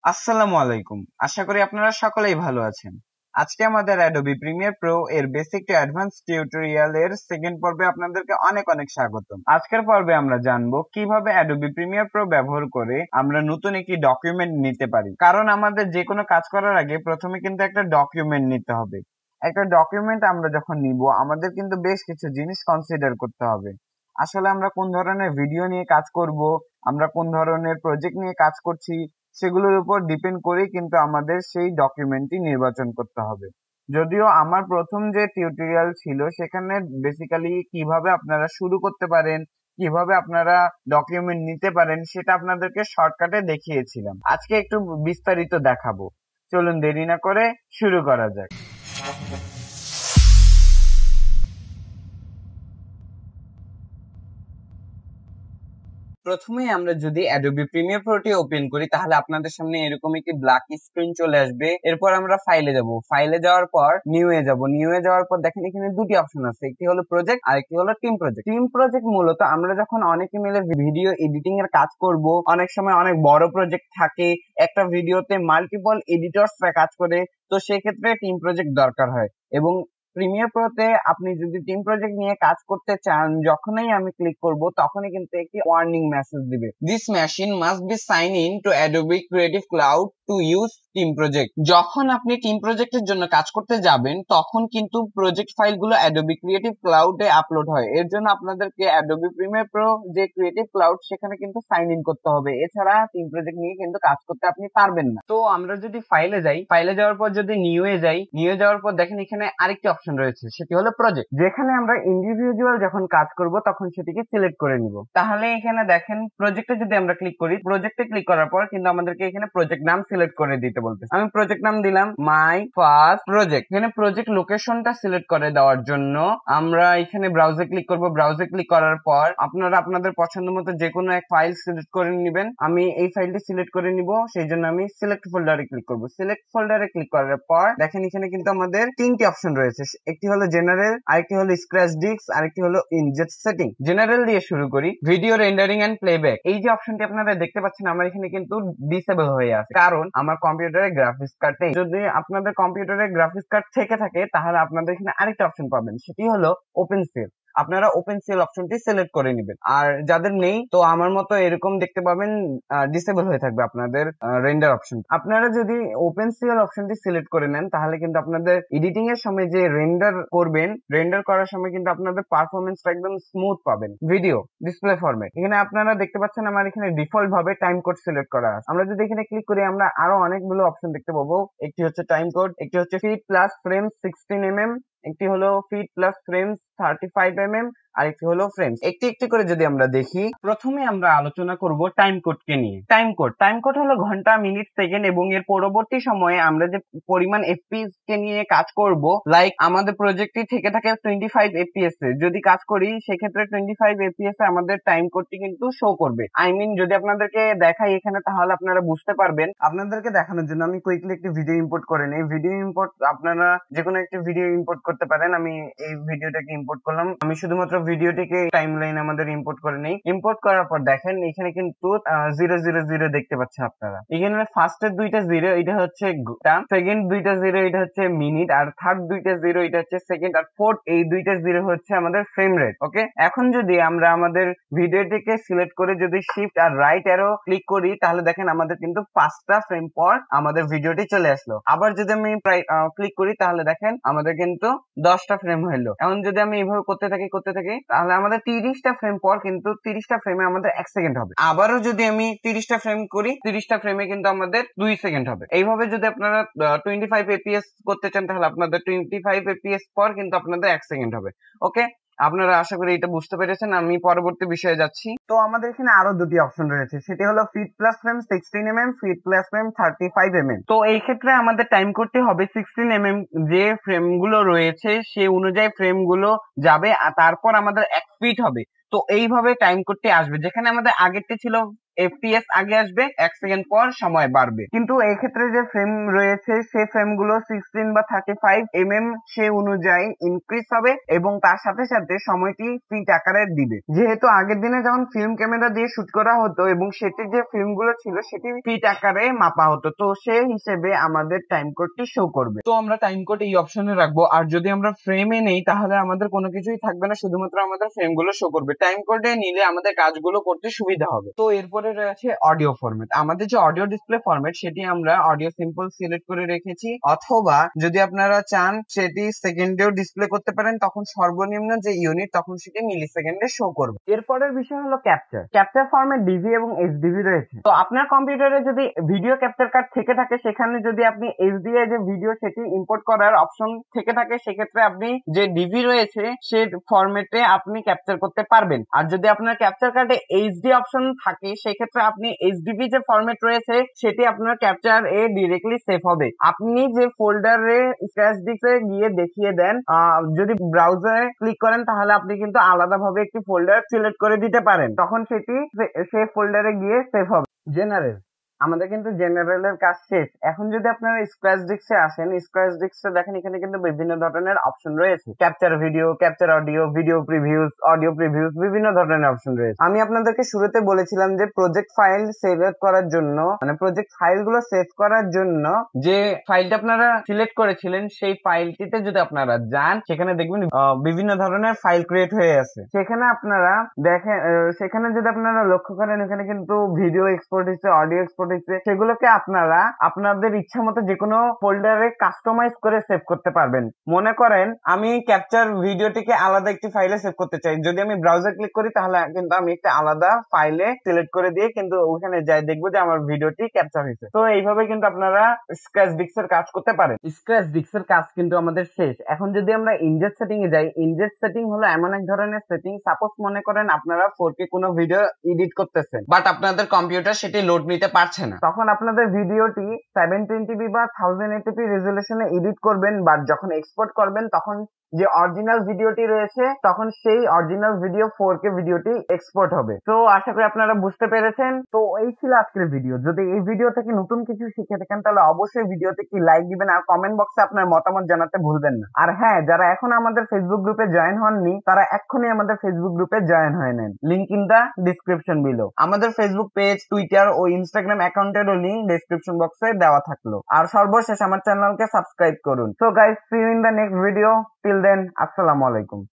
আসসালামু আলাইকুম। আশা করি আপনারা সকলেই ভালো আছেন। আজকে আমাদের অ্যাডোবি প্রিমিয়ার প্রো এর বেসিক টু অ্যাডভান্স টিউটোরিয়াল এর সেকেন্ড পর্বে আপনাদেরকে অনেক অনেক স্বাগতম। আজকের পর্বে আমরা জানবো কিভাবে অ্যাডোবি প্রিমিয়ার প্রো ব্যবহার করে আমরা নতুন একটি ডকুমেন্ট নিতে পারি। কারণ আমাদের যে কোনো কাজ করার আগে প্রথমে কিন্তু একটা ডকুমেন্ট নিতে হবে। একটা ডকুমেন্ট আমরা যখন নিব আমাদের কিন্তু বেশ কিছু জিনিস কনসিডার করতে হবে। আসলে আমরা কোন ধরনের ভিডিও নিয়ে কাজ করব, আমরা কোন ধরনের প্রজেক্ট নিয়ে কাজ করছি, সেগুলোর উপর ডিপেন্ড করে কিন্তু আমাদের সেই ডকুমেন্টটি নির্বাচন করতে হবে। যদিও আমার প্রথম যে টিউটোরিয়াল ছিল সেখানে বেসিক্যালি কিভাবে আপনারা শুরু করতে পারেন, কিভাবে আপনারা ডকুমেন্ট নিতে পারেন সেটা আপনাদেরকে শর্টকাটে দেখিয়েছিলাম। আজকে একটু বিস্তারিত দেখাবো। চলুন দেরি না করে শুরু করা যাক। প্রথমেই আমরা যদি অ্যাডোবি প্রিমিয়ার প্রোটি ওপেন করি তাহলে আপনাদের সামনে এরকম একটি ব্ল্যাক স্ক্রিন চলে আসবে। এরপর আমরা ফাইলে যাব, ফাইলে যাওয়ার পর নিউ এ যাব, নিউ এ যাওয়ার পর দেখেন এখানে দুটি অপশন আছে, একটি হলো প্রজেক্ট আর একটি হলো টিম প্রজেক্ট। টিম প্রজেক্ট মূলত আমরা যখন অনেকে মিলে ভিডিও এডিটিং এর কাজ করব, অনেক সময় অনেক বড় প্রজেক্ট থাকে, একটা ভিডিওতে মাল্টিপল এডিটরসরা কাজ করে, তো সেক্ষেত্রে টিম প্রজেক্ট দরকার হয়। এবং প্রিমিয়ার প্রোতে আপনি যদি টিম প্রজেক্ট নিয়ে কাজ করতে চান, যখনই আমি ক্লিক করব তখনই কিন্তু একটি ওয়ার্নিং মেসেজ দিবে, this machine must be sign in to Adobe creative cloud to use team project. যখন আপনি টিম প্রজেক্টের জন্য কাজ করতে যাবেন তখন কিন্তু প্রজেক্ট ফাইলগুলো অ্যাডোবি ক্রিয়েটিভ ক্লাউডে আপলোড হয়। এর জন্য আপনাদেরকে অ্যাডোবি প্রিমিয়ার প্রো যে ক্রিয়েটিভ ক্লাউড সেখানে কিন্তু সাইন ইন করতে হবে, এছাড়া টিম প্রজেক্ট নিয়ে কিন্তু কাজ করতে আপনি পারবেন না। তো আমরা যদি ফাইলে যাই, ফাইলে যাওয়ার পর যদি নিউ এ যাই, নিউ এ যাওয়ার পর দেখেন এখানে আরেকটি অপশন রয়েছে, সেটি হলো প্রজেক্ট। যেখানে আমরা ইন্ডিভিজুয়াল যখন কাজ করব তখন সেটিকে সিলেক্ট করে নিব। তাহলে এখানে দেখেন প্রজেক্টে যদি আমরা ক্লিক করি, প্রজেক্টে ক্লিক করার পর কিন্তু আমাদেরকে এখানে প্রজেক্ট নাম সিলেক্ট করে দিতে বলতে। আমি প্রজেক্ট নাম দিলাম মাই ফার্স্ট প্রজেক্ট। এখানে প্রজেক্ট লোকেশনটা সিলেক্ট করে দেওয়ার জন্য আমরা এখানে ব্রাউজে ক্লিক করব। ব্রাউজে ক্লিক করার পর আপনারা আপনাদের পছন্দ মতো যে কোনো এক ফাইল সিলেক্ট করে নেবেন। আমি এই ফাইলটি সিলেক্ট করে নিব, সেই জন্য আমি সিলেক্ট ফোল্ডারে ক্লিক করব। সিলেক্ট ফোল্ডারে ক্লিক করার পর দেখেন এখানে কিন্তু আমাদের তিনটি অপশন রয়েছে, একটি হলো জেনারেল, আরেকটি হলো স্ক্র্যাচ ডিস্ক, আরেকটি হলো ইনজেট সেটিং। জেনারেল দিয়ে শুরু করি। ভিডিও রেন্ডারিং এন্ড প্লেব্যাক, এই যে অপশনটি আপনারা দেখতে পাচ্ছেন আমার এখানে কিন্তু ডিসেবল হয়ে আছে, কারণ আমার কম্পিউটারে গ্রাফিক্স কার্ড নেই। যদি আপনাদের কম্পিউটারে গ্রাফিক্স কার্ড থেকে থাকে তাহলে আপনাদের এখানে আরেকটা অপশন পাবেন, সেটি হলো ওপেন সেল। আপনারা ওপেন সেল অপশনটি সিলেক্ট করে নেবেন। আর যাদের নেই তো আমার মতো এরকম দেখতে পাবেন ডিসেবল হয়ে থাকবে আপনাদের রেন্ডার অপশন। আপনারা যদি ওপেন সেল অপশনটি সিলেক্ট করে নেন তাহলে কিন্তু আপনাদের এডিটিং এর সময় যে রেন্ডার করবেন, রেন্ডার করার সময় কিন্তু আপনাদের পারফরমেন্সটা একদম স্মুথ পাবেন। ভিডিও ডিসপ্লে ফরম্যাট, এখানে আপনারা দেখতে পাচ্ছেন আমার এখানে ডিফল্ট ভাবে টাইম কোড সিলেক্ট করা আছে। আমরা যদি এখানে ক্লিক করি আমরা আরো অনেকগুলো অপশন দেখতে পাবো। একটি হচ্ছে টাইম কোড, একটি হচ্ছে ফিট প্লাস ফ্রেম 16 mm, একটি হলো ফিট প্লাস ফ্রেমস 35 mm, আর একটি হলো ফ্রেমস। একটি একটি করে যদি আমরা দেখি, প্রথমে আমরা আলোচনা করব টাইম কোডকে নিয়ে। টাইম কোড হলো ঘন্টা, মিনিট, সেকেন্ড এবং এর পরবর্তী সময়ে আমরা যে পরিমাণ এফপিএস কে নিয়ে কাজ করব, লাইক আমাদের প্রজেক্টটি থেকে থাকে 25 এফপিএস এ, যদি কাজ করি সেক্ষেত্রে 25 এফপিএস এ আমাদের টাইম কোডটি কিন্তু শো করবে। যদি আপনাদেরকে দেখাই এখানে তাহলে আপনারা বুঝতে পারবেন। আপনাদেরকে দেখানোর জন্য আমি কুইকলি একটি ভিডিও ইম্পোর্ট করে নেই। ভিডিও ইম্পোর্ট আপনারা যে কোনো একটি ভিডিও ইম্পোর্ট করতে পারেন। আমি এই ভিডিওটাকে ইম্পোর্ট করলাম, আমি শুধুমাত্র ভিডিওটিকে টাইমলাইন আমাদের ইম্পোর্ট করে নেই। ইম্পোর্ট করার পর দেখেন এখানে কিন্তু 000 দেখতে পাচ্ছেন আপনারা। এখানে ফার্স্টের দুইটা জিরো এটা হচ্ছে ঘন্টা, সেকেন্ড দুইটা জিরো এটা হচ্ছে মিনিট, আর থার্ড দুইটা জিরো এটা হচ্ছে সেকেন্ড, আর ফোর্থ এই দুইটা জিরো হচ্ছে আমাদের ফ্রেম রেট। ওকে, এখন যদি আমরা আমাদের ভিডিওটিকে সিলেক্ট করে যদি শিফট আর রাইট অ্যারো ক্লিক করি তাহলে দেখেন আমাদের কিন্তু 5টা ফ্রেম পর আমাদের ভিডিওটি চলে আসলো। আবার যদি আমি ক্লিক করি তাহলে দেখেন আমাদের কিন্তু 10টা ফ্রেম হলো। এখন যদি আমি এইভাবে করতে থাকি তাহলে আমাদের 30টা ফ্রেম পর কিন্তু 30টা ফ্রেমে আমাদের 1 সেকেন্ড হবে। আবারও যদি আমি 30টা ফ্রেম করি 30টা ফ্রেমে কিন্তু আমাদের 2 সেকেন্ড হবে। এইভাবে যদি আপনারা 25 এফপিএস করতে চান তাহলে আপনাদের 25 এফপিএস পর কিন্তু আপনাদের 1 সেকেন্ড হবে। ওকে, আপনারা আশা করি এটা বুঝতে পেরেছেন। আমি পরবর্তী বিষয়ে যাচ্ছি। তো আমাদের এখানে আরো দুটি অপশন রয়েছে, সেটি হলো fit plus frame 16 mm, fit plus frame 35 mm। তো এই ক্ষেত্রে আমাদের টাইম করতে হবে 16 mm যে ফ্রেম গুলো রয়েছে সে অনুযায়ী ফ্রেম গুলো যাবে, আর তারপর আমাদের 1 ফিট হবে। তো এইভাবে টাইম করতে আসবে। যেখানে আমাদের আগেরটি ছিল FPS আগে আসবে, 1 সেকেন্ড পর সময় বাড়বে। কিন্তু এই ক্ষেত্রে যে ফ্রেম রয়েছে সেই ফ্রেম গুলো 16 বা 35 সে অনুযায়ী ইনক্রিজ হবে এবং তার সাথে সাথে সময়টি ফিট আকারে দিবে। যেহেতু আগের দিনে যখন ফিল্ম ক্যামেরা দিয়ে শুট করা হতো এবং সেটির যে ফিল্ম গুলো ছিল সেটি ফিট আকারে মাপা হতো, তো সেই হিসেবে আমাদের টাইম কোডটি শো করবে। তো আমরা টাইম কোড এই অপশনে রাখবো। আর যদি আমরা ফ্রেমে নেই তাহলে আমাদের কোনো কিছুই থাকবে না, শুধুমাত্র আমাদের ফ্রেম গুলো শো করবে। টাইম কোডে নিলে আমাদের কাজগুলো করতে সুবিধা হবে। তো এরপরে রয়েছে অডিও ফরম্যাট। আমাদের যে অডিও ডিসপ্লে ফরম্যাট সেটি আমরা অডিও সিম্পল সিলেক্ট করে রেখেছি, অথবা যদি আপনারা চান সেটি সেকেন্ডেও ডিসপ্লে করতে পারেন, তখন সর্বনিম্ন যে ইউনিট তখন সেটি মিলি সেকেন্ডে শো করবে। এরপরের বিষয় হলো ক্যাপচার ফরম্যাট ডিভি এবং এইচডিভি রয়েছে। তো আপনার কম্পিউটারে যদি ভিডিও ক্যাপচার কার্ড থেকে থাকে সেখানে যদি আপনি এইচডিআই যে ভিডিও সেটি ইম্পোর্ট করার অপশন থেকে থাকে, সেক্ষেত্রে আপনি যে ডিভি রয়েছে সে ফরম্যাটে আপনি ক্যাপচার করতে পারবেন। আর যদি আপনার ক্যাপচার কার্ডে এইচডি অপশন থাকে সেক্ষেত্রে আপনি এইচডিভি যে ফরম্যাট রয়েছে সেটি আপনার ক্যাপচার এ ডিরেক্টলি সেভ হবে। আপনি যে ফোল্ডারে স্ক্র্যাচ ডিস্কে গিয়ে দেখিয়ে দেন, যদি ব্রাউজারে ক্লিক করেন তাহলে আপনি কিন্তু আলাদাভাবে একটি ফোল্ডার সিলেক্ট করে দিতে পারেন, তখন সেটি সেই ফোল্ডারে গিয়ে সেভ হবে। জেনারেল, আমাদের কিন্তু জেনারেলের কাজ শেষ। এখন যদি আপনারা স্ক্র্যাচ ডিস্কে আসেন, স্ক্র্যাচ ডিস্কে দেখেন এখানে কিন্তু বিভিন্ন ধরনের অপশন রয়েছে। Capture video, capture audio, video previews, audio previews, বিভিন্ন ধরনের অপশন রয়েছে। আমি আপনাদেরকে শুরুতে বলেছিলাম যে প্রজেক্ট ফাইল সেভ করার জন্য, মানে প্রজেক্ট ফাইলগুলো সেভ করার জন্য যে ফাইলটা আপনারা সিলেক্ট করেছিলেন সেই ফাইলটিতে যদি আপনারা যান সেখানে দেখবেন বিভিন্ন ধরনের ফাইল ক্রিয়েট হয়ে আছে। সেখানে আপনারা দেখেন, সেখানে যদি আপনারা লক্ষ্য করেন এখানে কিন্তু ভিডিও এক্সপোর্ট হচ্ছে, অডিও এক্সপোর্ট হচ্ছে, সেগুলোকে আপনারা আপনাদের ইচ্ছা মতো যে কোনো ফোল্ডারে কাস্টমাইজ করে সেভ করতে পারবেন। মনে করেন আমি ক্যাপচার ভিডিওটিকে আলাদা একটি ফাইলে সেভ করতে চাই, যদি আমি ব্রাউজার ক্লিক করি তাহলে কিন্তু আমি একটা আলাদা ফাইলে সিলেক্ট করে দিয়ে কিন্তু ওখানে যাই দেখবো যে আমার ভিডিওটি ক্যাপচার হয়েছে। তো এইভাবে কিন্তু আপনারা স্ক্র্যাচ ডিস্কের কাজ করতে পারেন। স্ক্র্যাচ ডিস্কের কাজ কিন্তু আমাদের শেষ। এখন যদি আমরা ইনজেস্ট সেটিং এ যাই, ইনজেস্ট সেটিং হলো এমন এক ধরনের সেটিং, সাপোজ মনে করেন আপনারা 4K কোনো ভিডিও এডিট করতেছেন বাট আপনাদের কম্পিউটার সেটি লোড নিতে পারছে না, তখন আপনাদের ভিডিওটি 720p বা 1080p রেজুলেশনে এডিট করবেন, বাট যখন এক্সপোর্ট করবেন তখন যে অরিজিনাল ভিডিওটি রয়েছে তখন সেই অরিজিনাল ভিডিও 4K ভিডিওটি এক্সপোর্ট হবে। তো আশা করি আপনারা বুঝতে পেরেছেন। তো এই ছিল আজকের ভিডিও। যদি এই ভিডিও থেকে নতুন কিছু শিখে থাকেন তাহলে অবশ্যই ভিডিওতে কি লাইক দিবেন আর কমেন্ট বক্সে আপনার মতামত জানাতে ভুলবেন না। আর হ্যাঁ, যারা এখন আমাদের ফেসবুক গ্রুপে জয়েন হননি তারা এক্ষুনি আমাদের ফেসবুক গ্রুপে জয়েন হয়ে নেন, link in the description below. আমাদের ফেসবুক পেজ, টুইটার ও ইনস্টাগ্রাম অ্যাকাউন্টেরও লিংক ডেসক্রিপশন বক্সে দেওয়া থাকলো। আর সর্বশেষ আমার চ্যানেলকে সাবস্ক্রাইব করুন। So guys, see you in the next video. Till then, আসসালামু আলাইকুম।